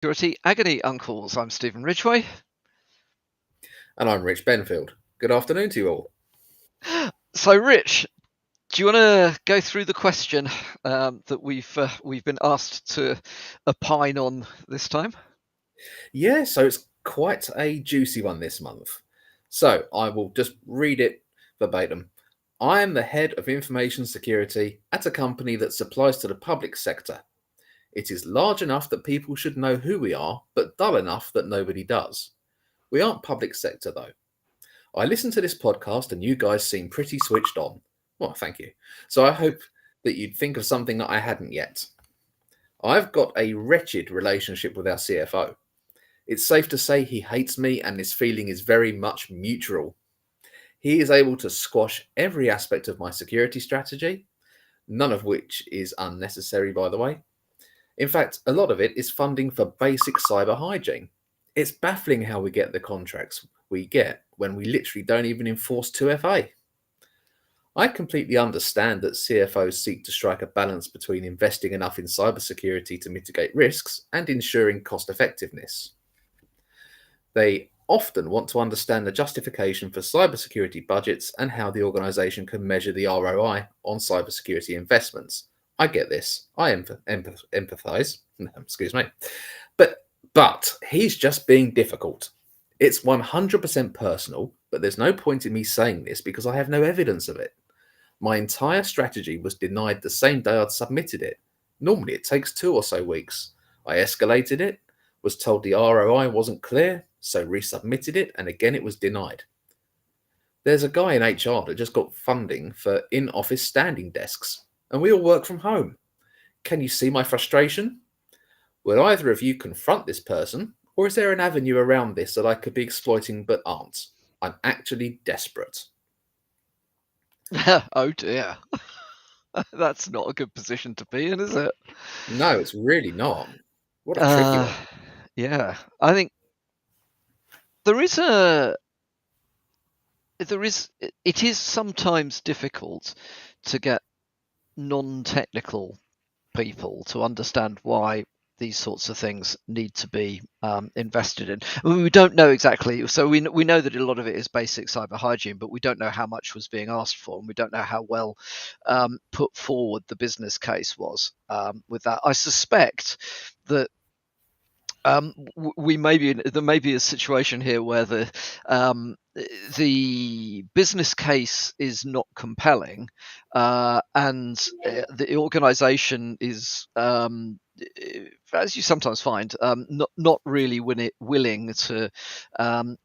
Security Agony Uncles. I'm Stephen Ridgway. And I'm Rich Benfield. Good afternoon to you all. So, Rich, do you want to go through the question that we've been asked to opine on this time? Yeah, so it's quite a juicy one this month. So I will just read it verbatim. I am the head of information security at a company that supplies to the public sector. It is large enough that people should know who we are, but dull enough that nobody does. We aren't public sector though. I listened to this podcast and you guys seem pretty switched on. Well, thank you. So I hope that you'd think of something that I hadn't yet. I've got a wretched relationship with our CFO. It's safe to say he hates me and this feeling is very much mutual. He is able to squash every aspect of my security strategy, none of which is unnecessary, by the way. In fact, a lot of it is funding for basic cyber hygiene. It's baffling how we get the contracts we get when we literally don't even enforce 2FA. I completely understand that CFOs seek to strike a balance between investing enough in cybersecurity to mitigate risks and ensuring cost effectiveness. They often want to understand the justification for cybersecurity budgets and how the organisation can measure the ROI on cybersecurity investments. I get this. I empathise. Excuse me. But he's just being difficult. It's 100% personal, but there's no point in me saying this because I have no evidence of it. My entire strategy was denied the same day I'd submitted it. Normally it takes 2 or so weeks. I escalated it, was told the ROI wasn't clear, so resubmitted it, and again it was denied. There's a guy in HR that just got funding for in-office standing desks, and we all work from home. Can you see my frustration? Will either of you confront this person, or is there an avenue around this that I could be exploiting but aren't? I'm actually desperate. Oh dear, that's not a good position to be in, is it? No, it's really not. What a tricky Uh, one. yeah, I think there is a there is it is sometimes difficult to get non-technical people to understand why these sorts of things need to be invested in. I mean, we don't know exactly, so we know that a lot of it is basic cyber hygiene, but we don't know how much was being asked for, and we don't know how well put forward the business case was with that. I suspect that there may be a situation here where the business case is not compelling, and the organisation is, as you sometimes find, not really willing to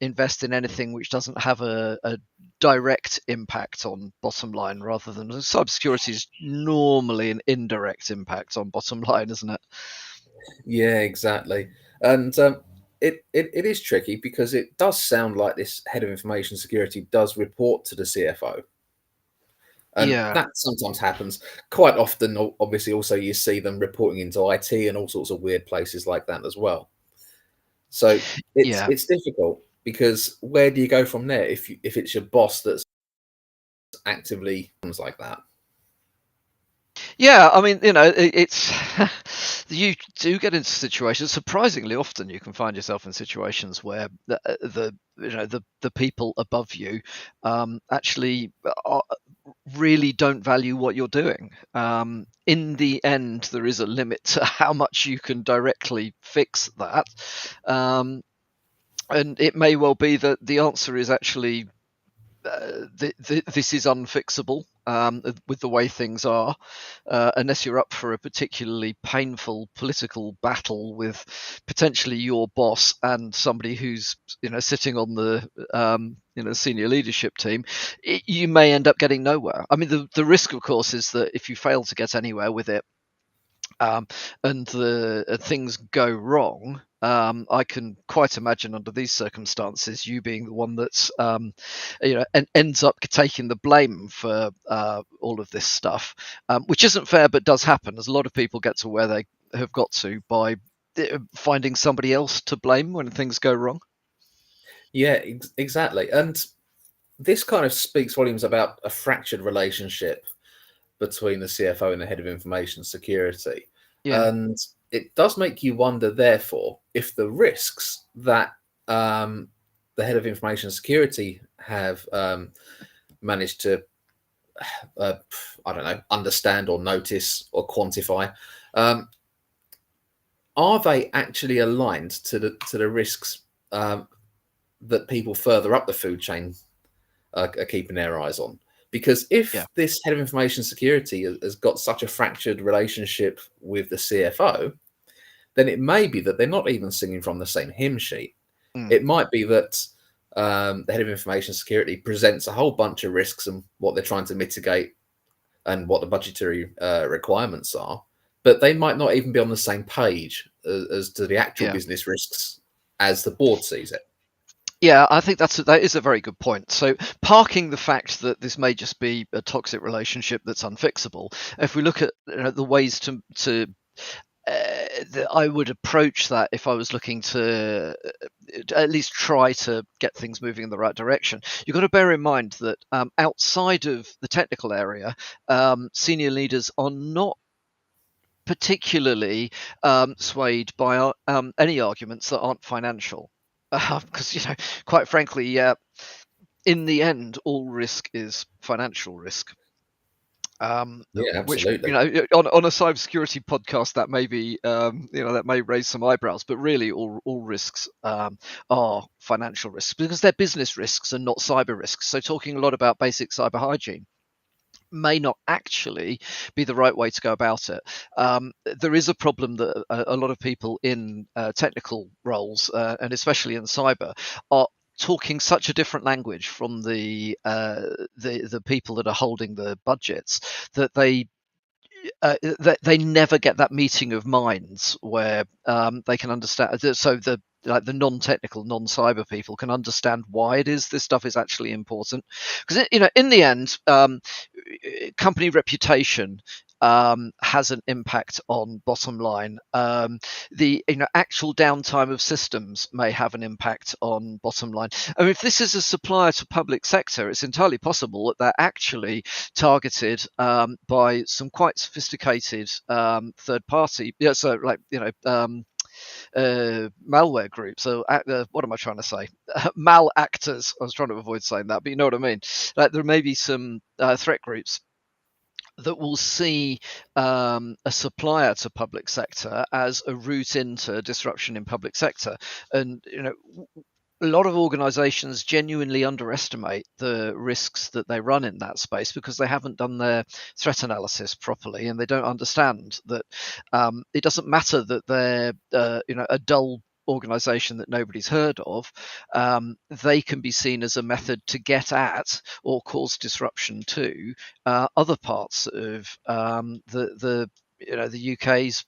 invest in anything which doesn't have a direct impact on bottom line, rather than cybersecurity is normally an indirect impact on bottom line, isn't it? Yeah, exactly. And it is tricky because it does sound like this head of information security does report to the CFO. And Yeah. that sometimes happens. Quite often, obviously, also you see them reporting into IT and all sorts of weird places like that as well. So it's Yeah. it's difficult because where do you go from there if it's your boss that's actively things like that? Yeah, I mean, it's you do get into situations. Surprisingly often, you can find yourself in situations where the people above you actually really don't value what you're doing. In the end, there is a limit to how much you can directly fix that, um, and it may well be that the answer is actually this is unfixable with the way things are, unless you're up for a particularly painful political battle with potentially your boss and somebody who's sitting on the senior leadership team. You may end up getting nowhere. I mean, the risk, of course, is that if you fail to get anywhere with it, um, and the things go wrong, I can quite imagine under these circumstances you being the one that's and ends up taking the blame for all of this stuff, which isn't fair, but does happen. As a lot of people get to where they have got to by finding somebody else to blame when things go wrong. Yeah, exactly. And this kind of speaks volumes about a fractured relationship between the CFO and the head of information security. Yeah. And it does make you wonder, therefore, if the risks that the head of information security have managed to, I don't know, understand or notice or quantify, are they actually aligned to the risks that people further up the food chain are keeping their eyes on? Because Yeah. if this head of information security has got such a fractured relationship with the CFO, then it may be that they're not even singing from the same hymn sheet. Mm. It might be that the head of information security presents a whole bunch of risks and what they're trying to mitigate and what the budgetary requirements are, but they might not even be on the same page as to the actual Yeah. business risks as the board sees it. Yeah, I think that is a very good point. So, parking the fact that this may just be a toxic relationship that's unfixable, if we look at the ways to that I would approach that if I was looking to at least try to get things moving in the right direction. You've got to bear in mind that outside of the technical area, senior leaders are not particularly swayed by any arguments that aren't financial. Because, quite frankly, in the end, all risk is financial risk. Yeah, Which, absolutely. on a cybersecurity podcast, that may be that may raise some eyebrows, but really all risks are financial risks because they're business risks and not cyber risks. So talking a lot about basic cyber hygiene may not actually be the right way to go about it. There is a problem that a lot of people in technical roles, and especially in cyber, are talking such a different language from the people that are holding the budgets that they never get that meeting of minds where they can understand. So the non-technical, non-cyber people can understand why it is this stuff is actually important. Because in the end, company reputation has an impact on bottom line. The actual downtime of systems may have an impact on bottom line. I mean, if this is a supplier to public sector, it's entirely possible that they're actually targeted by some quite sophisticated third party. Yeah, so like malware groups. So what am I trying to say? Mal actors. I was trying to avoid saying that, but you know what I mean. Like there may be some threat groups that will see a supplier to public sector as a route into disruption in public sector, and a lot of organizations genuinely underestimate the risks that they run in that space because they haven't done their threat analysis properly and they don't understand that it doesn't matter that they're a dull organization that nobody's heard of. They can be seen as a method to get at or cause disruption to other parts of the UK's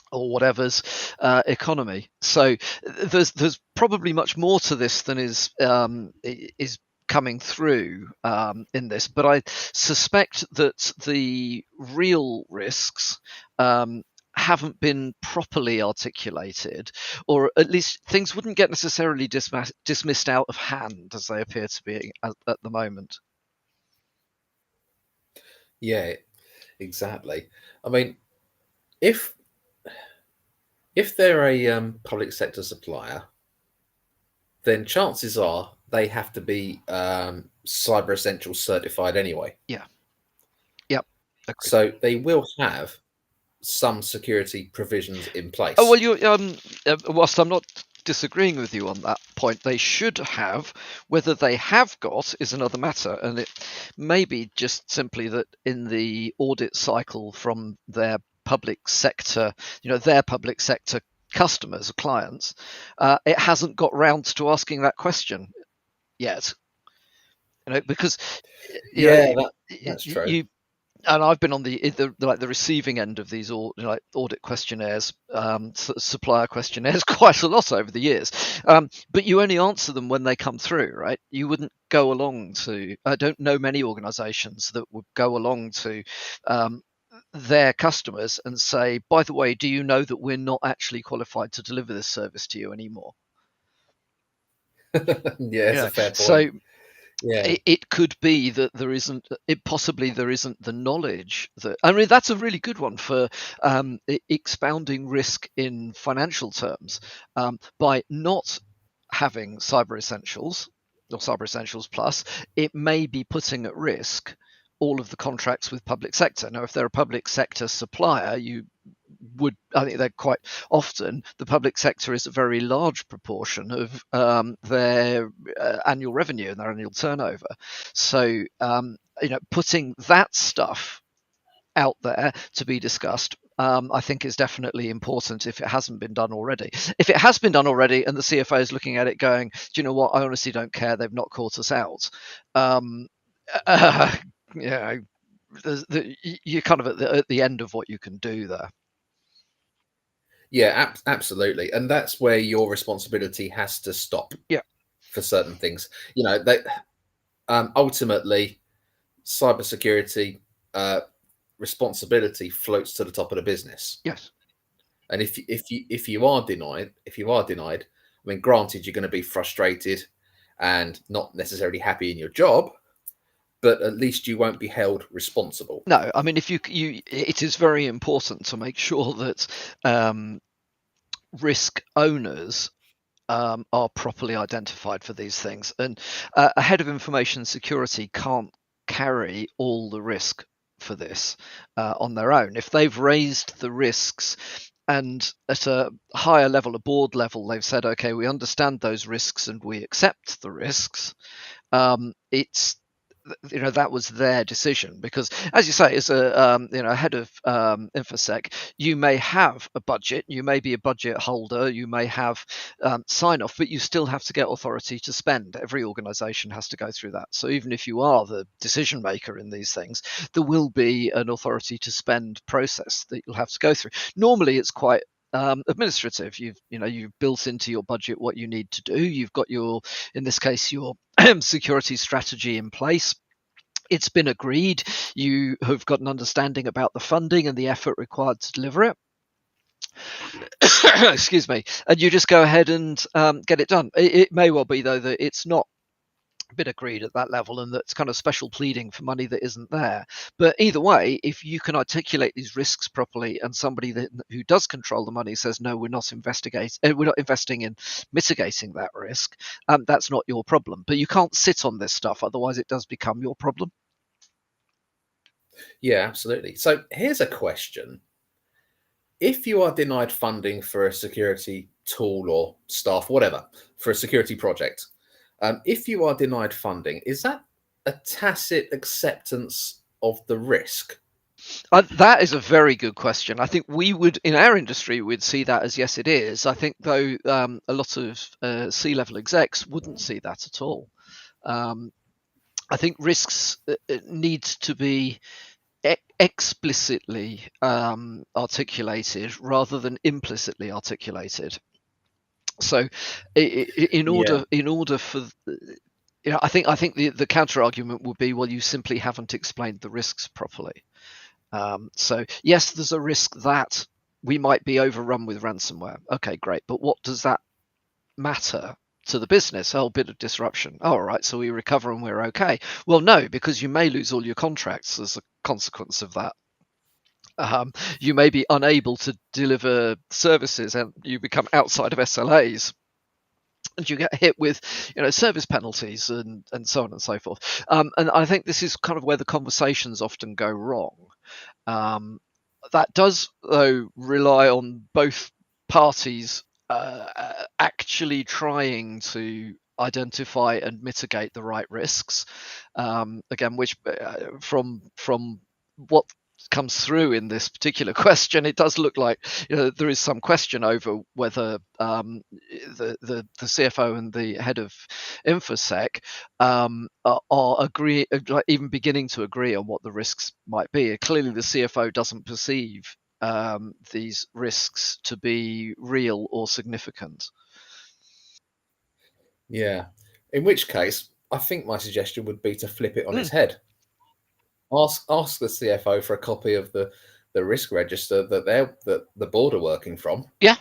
or whatever's economy. So there's probably much more to this than is coming through in this, but I suspect that the real risks haven't been properly articulated, or at least things wouldn't get necessarily dismissed out of hand as they appear to be at the moment. Yeah, exactly. I mean, if they're a public sector supplier, then chances are they have to be Cyber Essentials certified anyway. Yeah. Yep. Agreed. So they will have some security provisions in Oh well, place. whilst I'm not disagreeing with you on that point, they should have. Whether they have got is another matter, and it may be just simply that in the audit cycle from their public sector, their public sector customers, clients, it hasn't got round to asking that question yet. Because you know Yeah, that's true. you and I've been on the receiving end of these audit questionnaires, supplier questionnaires quite a lot over the years. But you only answer them when they come through, right? You wouldn't go along to. I don't know many organisations that would go along to their customers and say, by the way, do you know that we're not actually qualified to deliver this service to you anymore? Yeah, it's a fair So point. Yeah. It could be that there isn't, it possibly there isn't the knowledge that, I mean, that's a really good one for expounding risk in financial terms, by not having cyber essentials or cyber essentials plus, it may be putting at risk all of the contracts with public sector. Now, if they're a public sector supplier, I think they're quite often, the public sector is a very large proportion of their annual revenue and their annual turnover. So, putting that stuff out there to be discussed, I think is definitely important if it hasn't been done already. If it has been done already and the CFO is looking at it going, do you know what, I honestly don't care, they've not caught us out. Yeah, you're kind of at the end of what you can do there. Yeah, absolutely. And that's where your responsibility has to stop Yeah. for certain things. That ultimately cybersecurity responsibility floats to the top of the business. Yes. And if you are denied, I mean, granted, you're going to be frustrated and not necessarily happy in your job, but at least you won't be held responsible. No, I mean, if it is very important to make sure that risk owners are properly identified for these things. And a head of information security can't carry all the risk for this on their own. If they've raised the risks and at a higher level, a board level, they've said, okay, we understand those risks and we accept the risks, it's that was their decision, because as you say, as a head of infosec, you may have a budget, you may be a budget holder, you may have sign off, but you still have to get authority to spend. Every organization has to go through that. So even if you are the decision maker in these things, there will be an authority to spend process that you'll have to go through. Normally it's quite administrative. You've built into your budget what you need to do. You've got in this case, your security strategy in place. It's been agreed. You have got an understanding about the funding and the effort required to deliver it. Excuse me. And you just go ahead and get it done. It may well be, though, that it's not been agreed at that level and that's kind of special pleading for money that isn't there. But either way, if you can articulate these risks properly and somebody who does control the money says, no, we're not investing in mitigating that risk, that's not your problem. But you can't sit on this stuff, otherwise it does become your problem. Yeah, absolutely. So here's a question. If you are denied funding for a security tool or staff, whatever, for a security project, if you are denied funding, is that a tacit acceptance of the risk? That is a very good question. I think we would, in our industry, we'd see that as yes, it is. I think, though, a lot of C-level execs wouldn't see that at all. I think risks need to be explicitly articulated rather than implicitly articulated. So, in Yeah. order for I think the counter argument would be, well, you simply haven't explained the risks properly. So yes, there's a risk that we might be overrun with ransomware. Okay, great, but what does that matter to the business? A whole bit of disruption. All right, so we recover and we're okay. Well, no, because you may lose all your contracts as a consequence of that. You may be unable to deliver services and you become outside of SLAs, and you get hit with service penalties and so on and so forth. And I think this is kind of where the conversations often go wrong. That does, though, rely on both parties actually trying to identify and mitigate the right risks. Again, which from what comes through in this particular question, it does look like there is some question over whether the CFO and the head of infosec are even beginning to agree on what the risks might be. Clearly, the CFO doesn't perceive these risks to be real or significant. Yeah. In which case, I think my suggestion would be to flip it on Mm, its head. Ask the CFO for a copy of the risk register that the board are working from. yeah,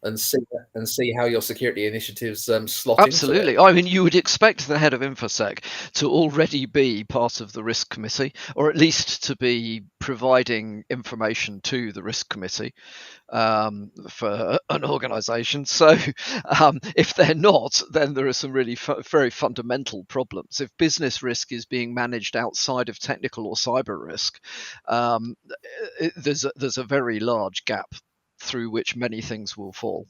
and see how your security initiatives slot into it. Absolutely. I mean, you would expect the head of InfoSec to already be part of the risk committee, or at least to be providing information to the risk committee for an organization. So if they're not, then there are some really very fundamental problems. If business risk is being managed outside of technical or cyber risk, there's a very large gap through which many things will fall.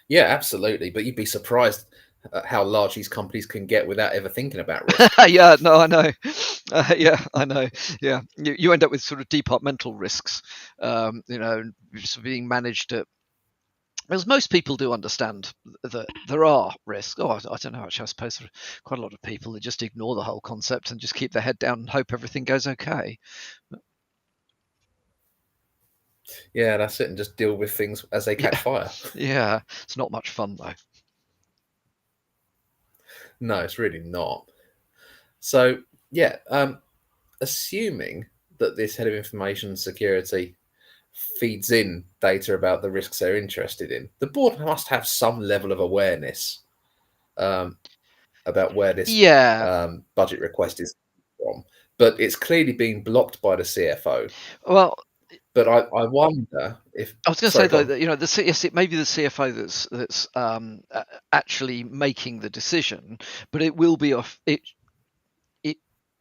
Yeah, absolutely. But you'd be surprised at how large these companies can get without ever thinking about risk. Yeah, no, I know. Yeah, I know. Yeah, you end up with sort of departmental risks, just being managed at. As most people do understand that there are risks. Oh, I don't know. Actually, I suppose there are quite a lot of people that just ignore the whole concept and just keep their head down and hope everything goes okay. Yeah, that's it, and just deal with things as they catch Yeah, fire. yeah. It's not much fun though. No, it's really not. So yeah, assuming that this head of information security feeds in data about the risks they're interested in, the board must have some level of awareness um, about where this Yeah. budget request is from. But it's clearly being blocked by the CFO. Well, But I wonder if. I was going to say Sorry, go though on. that yes, it may be the CFO that's actually making the decision, but it will be off it.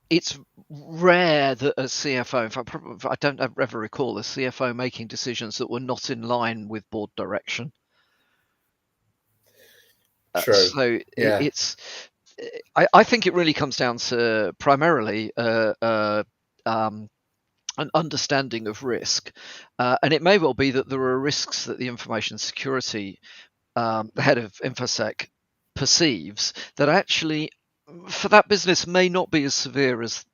It's rare that a CFO, in fact, I don't ever recall a CFO making decisions that were not in line with board direction. True. So Yeah. I think it really comes down to primarily an understanding of risk, and it may well be that there are risks that the information security, the head of InfoSec, perceives that actually for that business may not be as severe as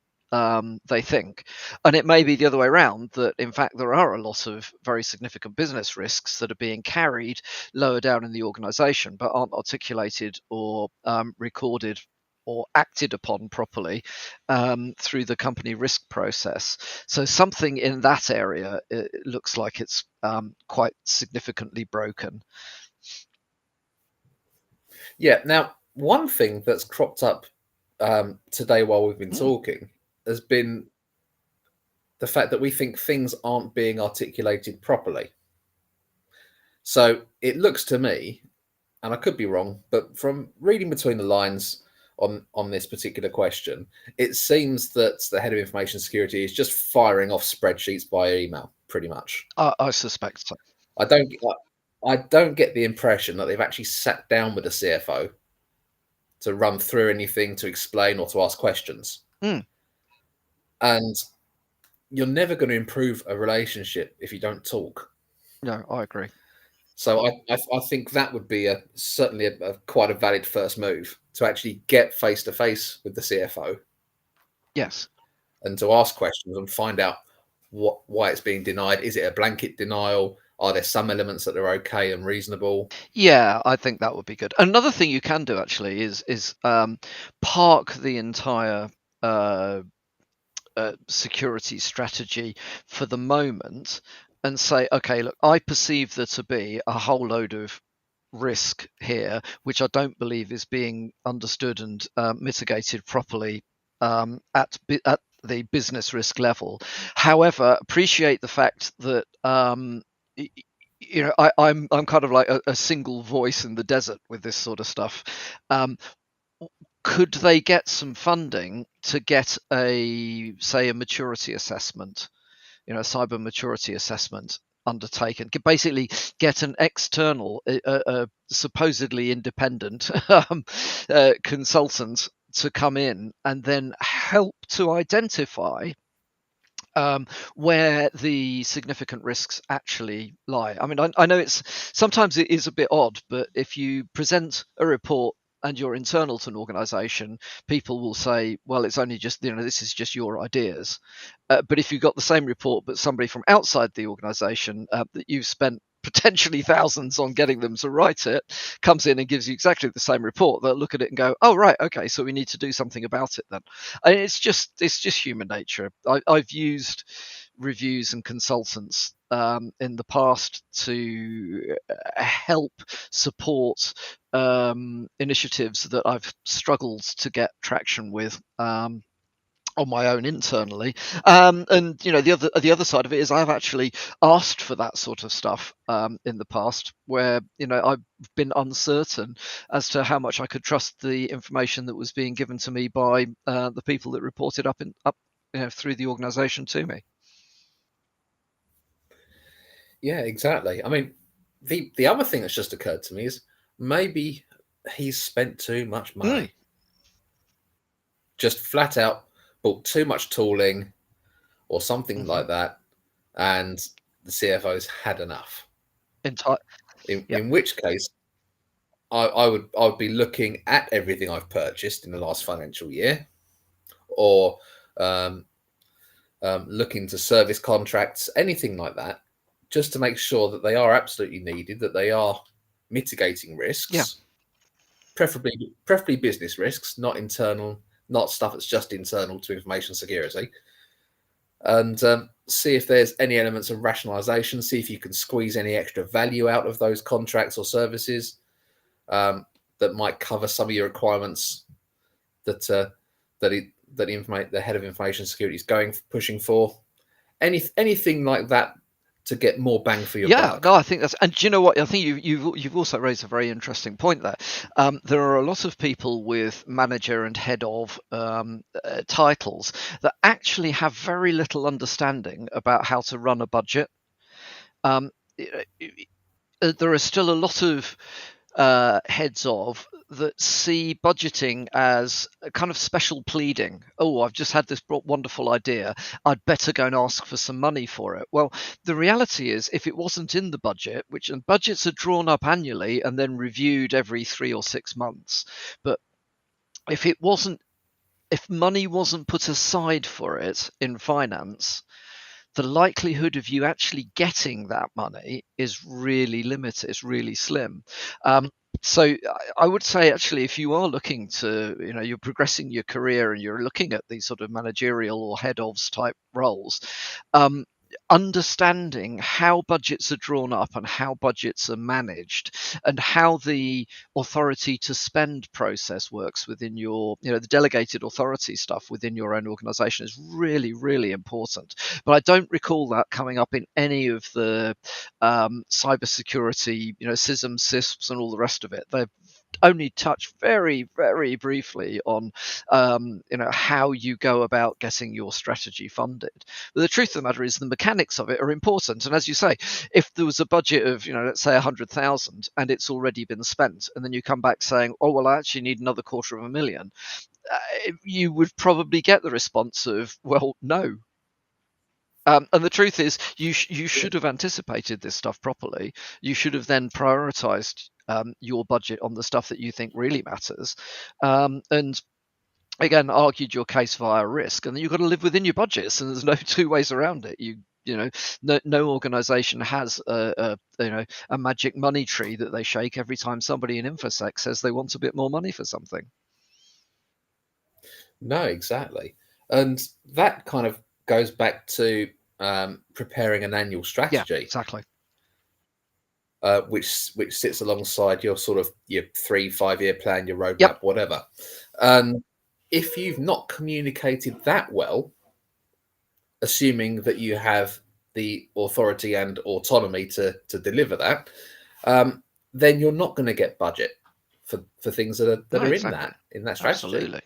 they think. And it may be the other way around, that in fact there are a lot of very significant business risks that are being carried lower down in the organization but aren't articulated or recorded or acted upon properly through the company risk process. So something in that area, it looks like it's quite significantly broken. Yeah. Now, one thing that's cropped up today while we've been Mm. talking has been the fact that we think things aren't being articulated properly. So it looks to me, and I could be wrong, but from reading between the lines on this particular question, it seems that the head of information security is just firing off spreadsheets by email, pretty much. I suspect so. I don't I don't get the impression that they've actually sat down with the CFO to run through anything, to explain, or to ask questions. Mm. And you're never going to improve a relationship if you don't talk. No, I agree. So I think that would be certainly a quite a valid first move, to actually get face to face with the CFO Yes. and to ask questions and find out why it's being denied. Is it a blanket denial? Are there some elements that are okay and reasonable? Yeah, I think that would be good. Another thing you can do actually is park the entire uh, security strategy for the moment and say, okay, look, I perceive there to be a whole load of risk here, which I don't believe is being understood and mitigated properly at the business risk level. However, appreciate the fact that I'm kind of like a single voice in the desert with this sort of stuff. Could they get some funding to get say a maturity assessment, a cyber maturity assessment undertaken, basically get an external supposedly independent consultant to come in and then help to identify where the significant risks actually lie. I mean, I know sometimes it is a bit odd, but if you present a report and you're internal to an organization, people will say, well, it's only just, this is just your ideas. But if you've got the same report, but somebody from outside the organization that you've spent potentially thousands on getting them to write it, comes in and gives you exactly the same report, they'll look at it and go, oh, right, okay, so we need to do something about it then. And it's just human nature. I've used reviews and consultants in the past to help support initiatives that I've struggled to get traction with. On my own internally, and the other side of it is I've actually asked for that sort of stuff in the past, where I've been uncertain as to how much I could trust the information that was being given to me by the people that reported up through the organisation to me. Yeah, exactly. I mean, the other thing that's just occurred to me is maybe he's spent too much Mm, money. Just flat out bought too much tooling or something hmm like that, and the CFO's had enough. Entire. In, Yep. in which case, I would be looking at everything I've purchased in the last financial year, or um, looking to service contracts, anything like that, just to make sure that they are absolutely needed, that they are mitigating Yeah. risks, preferably business risks, not internal, not stuff that's just internal to information security, and see if there's any elements of rationalization, see if you can squeeze any extra value out of those contracts or services um, that might cover some of your requirements that the head of information security is pushing for. Anything like that to get more bang for your Yeah, buck. no, I think that's, and do you know what? I think you've also raised a very interesting point there. There are a lot of people with manager and head of titles that actually have very little understanding about how to run a budget. Um, there are still a lot of heads of that see budgeting as a kind of special pleading. Oh, I've just had this wonderful idea. I'd better go and ask for some money for it. Well, the reality is, if it wasn't in the budget, which and budgets are drawn up annually and then reviewed every 3 or 6 months, but if it wasn't, if money wasn't put aside for it in finance, the likelihood of you actually getting that money is really limited, it's really slim. So I would say, actually, if you are looking to, you're progressing your career and you're looking at these sort of managerial or head ofs type roles, um, understanding how budgets are drawn up and how budgets are managed and how the authority to spend process works within your, the delegated authority stuff within your own organization is really, really important. But I don't recall that coming up in any of the cyber security, CISM, CISPs, and all the rest of it. They've only touched very, very briefly on, how you go about getting your strategy funded. But the truth of the matter is, the mechanics of it are important. And as you say, if there was a budget of, let's say 100,000 and it's already been spent, and then you come back saying, oh, well, I actually need another 250,000, you would probably get the response of, well, no. And the truth is, you should have anticipated this stuff properly. You should have then prioritized your budget on the stuff that you think really matters, and again argued your case via risk. And then you've got to live within your budgets, and there's no two ways around it. No organization has a magic money tree that they shake every time somebody in infosec says they want a bit more money for something. No, exactly. And that kind of goes back to preparing an annual Yeah, strategy, exactly. which sits alongside your sort of your 3-5 year plan, your Yep. roadmap, whatever. And if you've not communicated that well, assuming that you have the authority and autonomy to deliver that, then you're not going to get budget for things that No, are exactly. in that strategy.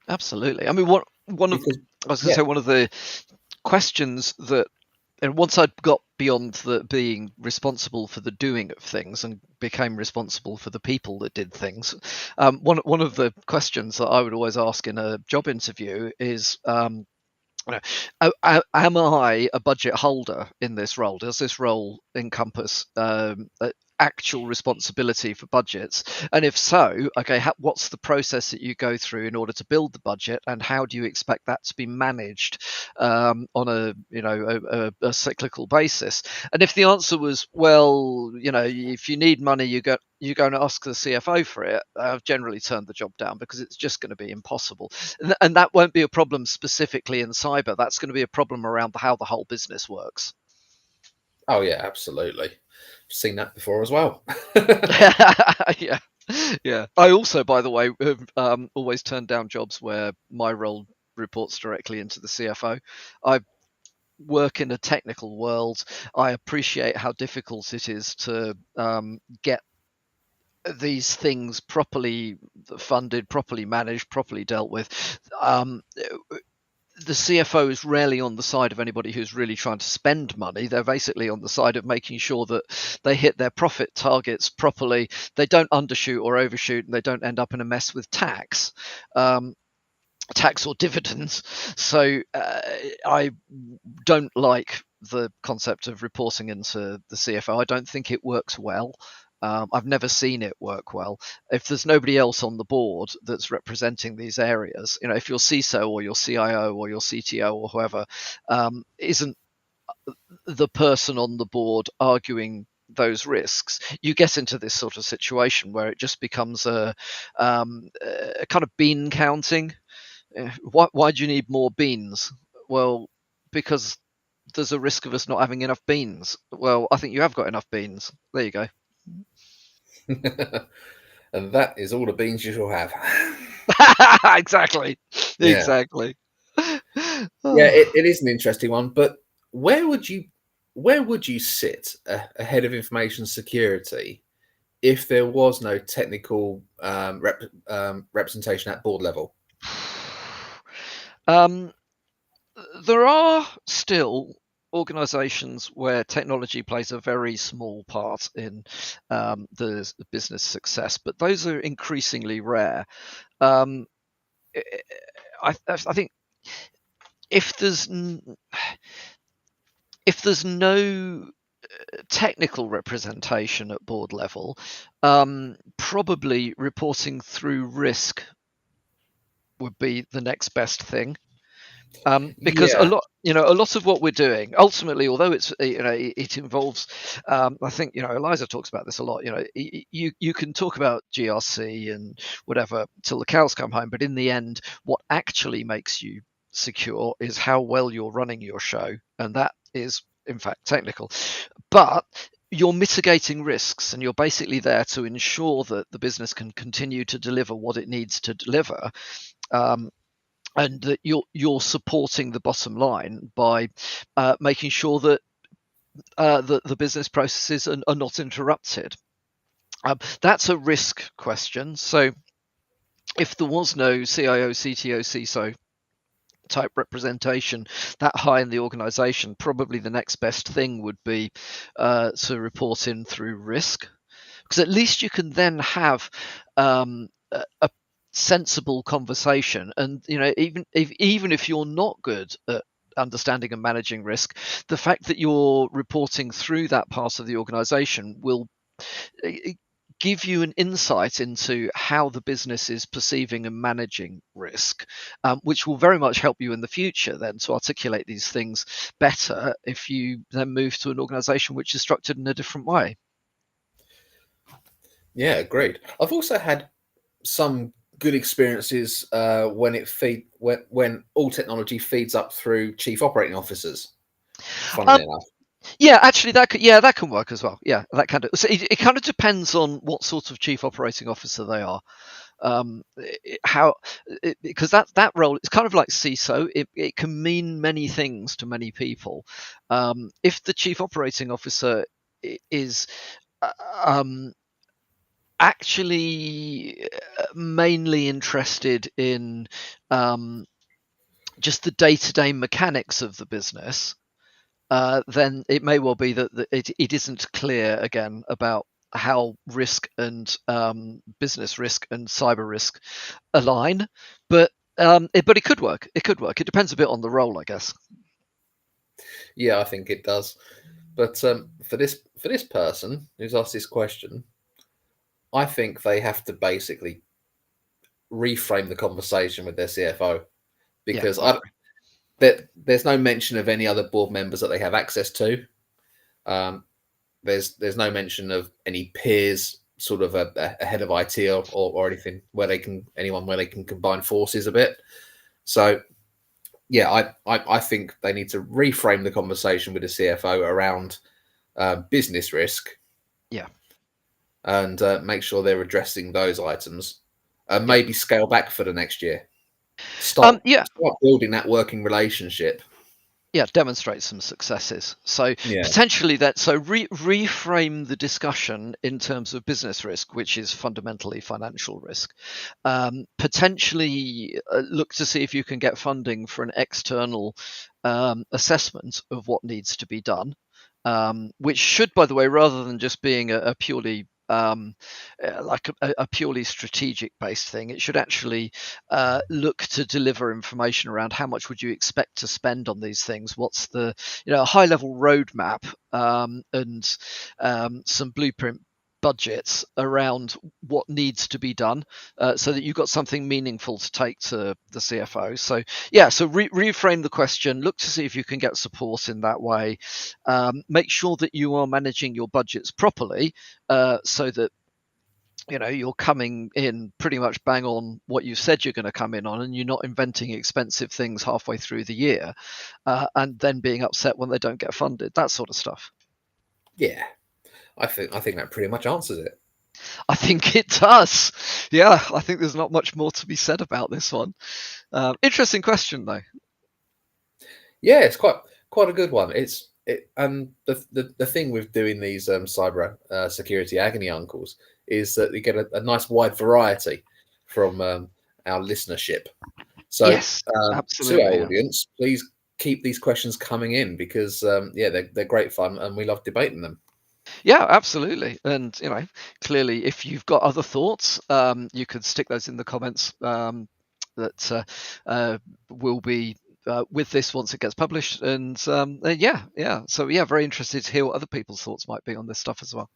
Absolutely. I mean, one of Because I was going to yeah, say, one of the questions that, and once I'd got beyond the being responsible for the doing of things and became responsible for the people that did things, one of the questions that I would always ask in a job interview is, am I a budget holder in this role? Does this role encompass actual responsibility for budgets? And if so, okay, what's the process that you go through in order to build the budget, and how do you expect that to be managed on a cyclical basis? And if the answer was, well, if you need money, you go and ask the CFO for it, I've generally turned the job down, because it's just going to be impossible. And that won't be a problem specifically in cyber. That's going to be a problem around how the whole business works. Oh yeah, absolutely. Seen that before as well. Yeah. Yeah. I also, by the way, have always turned down jobs where my role reports directly into the CFO. I work in a technical world. I appreciate how difficult it is to get these things properly funded, properly managed, properly dealt with. The CFO is rarely on the side of anybody who's really trying to spend money. They're basically on the side of making sure that they hit their profit targets properly, they don't undershoot or overshoot, and they don't end up in a mess with tax or dividends. So I don't like the concept of reporting into the CFO. I don't think it works well. I've never seen it work well. If there's nobody else on the board that's representing these areas, if your CISO or your CIO or your CTO or whoever isn't the person on the board arguing those risks, you get into this sort of situation where it just becomes a kind of bean counting. Why do you need more beans? Well, because there's a risk of us not having enough beans. Well, I think you have got enough beans. There you go. And that is all the beans you shall have. Exactly. Yeah. Exactly. Yeah, Oh. it is an interesting one, but where would you sit ahead of information security if there was no technical representation at board level? Um, there are still organizations where technology plays a very small part in the business success, but those are increasingly rare. Um, I think if there's if there's no technical representation at board level, probably reporting through risk would be the next best thing. Because Yeah, a lot of what we're doing ultimately, although it involves, I think Eliza talks about this a lot. You can talk about GRC and whatever till the cows come home, but in the end, what actually makes you secure is how well you're running your show, and that is in fact technical. But you're mitigating risks, and you're basically there to ensure that the business can continue to deliver what it needs to deliver. Um, and that you're supporting the bottom line by making sure that the business processes are not interrupted. That's a risk question. So if there was no CIO, CTO, CISO type representation that high in the organization, probably the next best thing would be to report in through risk, because at least you can then have a sensible conversation. And even if you're not good at understanding and managing risk, the fact that you're reporting through that part of the organization will give you an insight into how the business is perceiving and managing risk, which will very much help you in the future then to articulate these things better if you then move to an organization which is structured in a different way. yeah, agreed. I've also had some good experiences when all technology feeds up through chief operating officers. Funnily Um, enough. Yeah, actually, that can work as well. Yeah, that kind of. So it kind of depends on what sort of chief operating officer they are. How because that role is kind of like CISO. It can mean many things to many people. If the chief operating officer is uh, um, actually mainly interested in just the day-to-day mechanics of the business, then it may well be that it isn't clear again about how risk and business risk and cyber risk align. But it could work. It could work. It depends a bit on the role, I guess. Yeah, I think it does. But for this person who's asked this question, I think they have to basically reframe the conversation with their CFO, Yeah, because I agree. there's no mention of any other board members that they have access to. Um, there's no mention of any peers, sort of a head of IT or anything where they can combine forces a bit. So yeah, I think they need to reframe the conversation with the CFO around business risk, Yeah, and make sure they're addressing those items, and yeah. maybe scale back for the next year. Start Yeah, start building that working relationship. yeah, demonstrate some successes. So Yeah, potentially reframe the discussion in terms of business risk, which is fundamentally financial risk. Potentially look to see if you can get funding for an external assessment of what needs to be done, which should, by the way, rather than just being a purely like a purely strategic based thing, it should actually look to deliver information around how much would you expect to spend on these things, what's the high level roadmap, and some blueprint budgets around what needs to be done, so that you've got something meaningful to take to the CFO. So yeah, so reframe the question, look to see if you can get support in that way, make sure that you are managing your budgets properly, so that you're coming in pretty much bang on what you said you're going to come in on, and you're not inventing expensive things halfway through the year, and then being upset when they don't get funded, that sort of stuff. yeah. I think that pretty much answers it. I think it does. Yeah, I think there's not much more to be said about this one. Interesting question though. Yeah, it's quite a good one. And the thing with doing these cyber security agony uncles is that you get a nice wide variety from our listenership. So Yes, to our absolutely. Yeah. audience, please keep these questions coming in, because yeah, they're great fun and we love debating them. Yeah, absolutely. And clearly, if you've got other thoughts, you could stick those in the comments. That will be with this once it gets published. And yeah. So yeah, very interested to hear what other people's thoughts might be on this stuff as well.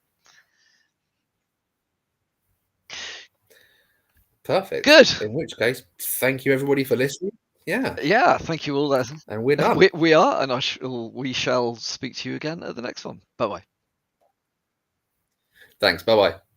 Perfect. Good. In which case, thank you everybody for listening. Yeah, Yeah, thank you all. and we're done. We are, and we shall speak to you again at the next one. Bye bye. Thanks. Bye bye.